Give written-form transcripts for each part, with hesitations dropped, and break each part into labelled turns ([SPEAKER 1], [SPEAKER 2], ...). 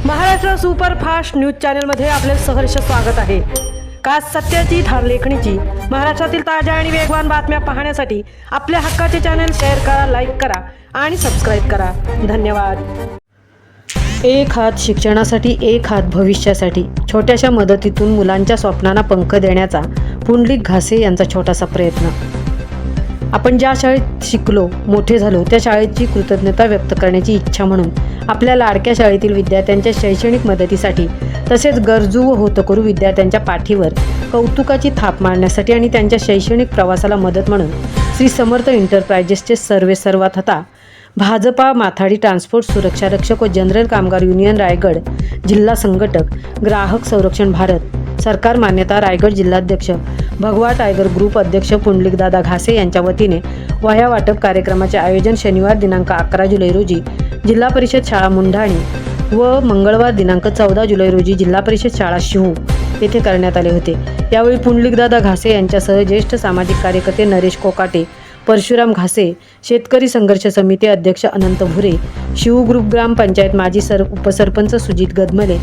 [SPEAKER 1] Maharashtra superfast news चॅनलमध्ये आपले सहर्ष स्वागत आहे। का सत्याची धार लेखणीची महाराष्ट्रातील ताज्या आणि वेगवान बातम्या पाहण्यासाठी आपल्या हक्काचे चॅनल शेअर करा, लाईक करा आणि सबस्क्राईब करा। धन्यवाद। एक हात शिक्षणासाठी, एक हात भविष्यासाठी, छोट्याशा मदतीतून मुलांच्या स्वप्नांना पंख देण्याचा पुंडलिक घासे यांचा छोटासा प्रयत्न। आपण ज्या शाळेत शिकलो, मोठे झालो, त्या शाळेची कृतज्ञता व्यक्त करण्याची इच्छा म्हणून आपल्या लाडक्या शाळेतील विद्यार्थ्यांच्या शैक्षणिक मदतीसाठी तसेच गरजू व होतकरू विद्यार्थ्यांच्या पाठीवर कौतुकाची थाप मारण्यासाठी आणि त्यांच्या शैक्षणिक प्रवासाला मदत म्हणून श्री समर्थ एंटरप्राइजेसचे सर्वेसर्वा तथा भाजपा माथाडी ट्रान्सपोर्ट सुरक्षा रक्षक व जनरल कामगार युनियन रायगड जिल्हा संघटक, ग्राहक संरक्षण भारत सरकार मान्यता रायगड जिल्हाध्यक्ष, भगवा टायगर ग्रुप अध्यक्ष पुंडलिकदादा घासे यांच्या वतीने वह्या वाटप कार्यक्रमाचे आयोजन शनिवार दिनांक 11 जुलै रोजी जिल्हा परिषद शाळा मुंढाणी व मंगळवार दिनांक 14 जुलै रोजी जिल्हा परिषद शाळा शिहू येथे करण्यात आले होते। यावेळी पुंडलिकदादा घासे यांच्यासह ज्येष्ठ सामाजिक कार्यकर्ते नरेश कोकाटे, परशुराम घासे, शेतकरी संघर्ष समिती अध्यक्ष अनंत भुरे, शिव ग्रुप ग्रामपंचायत माजी उपसरपंच सुजित गदमले,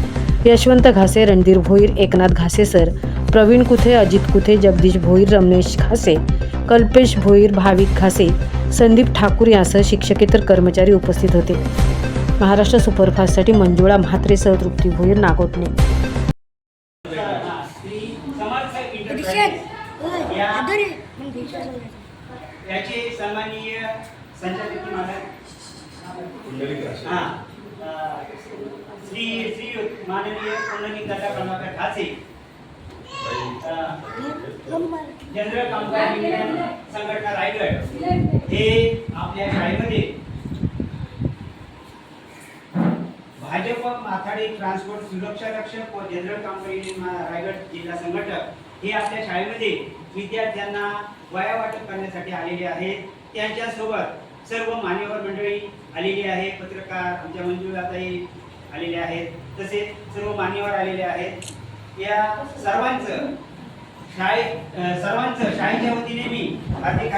[SPEAKER 1] यशवंत घासे, रणधीर भोईर, एकनाथ घासे सर, प्रवीण कुथे, अजित कुथे, जगदीश भोईर, रमेश घासे, कल्पेश भोईर, भाविक घासे, संदीप ठाकूर यांसह शिक्षकेतर कर्मचारी उपस्थित होते। महाराष्ट्र सुपरफास्टसाठी मंजुळा म्हात्रेसह तृप्ती भोईर, नागोठणे।
[SPEAKER 2] याचे सन्माननीय संचालक श्री माननीय पुंडलिकदादा प्रभाकर घासे, जनरल कामगार युनियन संघटना रायगड हे आपल्या शाळेमध्ये भाजप माथाडी ट्रान्सपोर्ट सुरक्षा रक्षक व जनरल कामगार युनियन रायगड जिल्हा संघटक हे आपल्या शाळेमध्ये विद्यार्थ्यांना वह्या वाटप करण्यासाठी आलेले आहेत। त्यांच्यासोबत सर्व मान्यवर मंडळी आलेली आहे, पत्रकार आमच्या मंजुळाताई आलेले आहेत, तसेच सर्व मान्यवर आलेले आहेत। या सर्वांचं शाळेच्या वतीने मी हार्दिक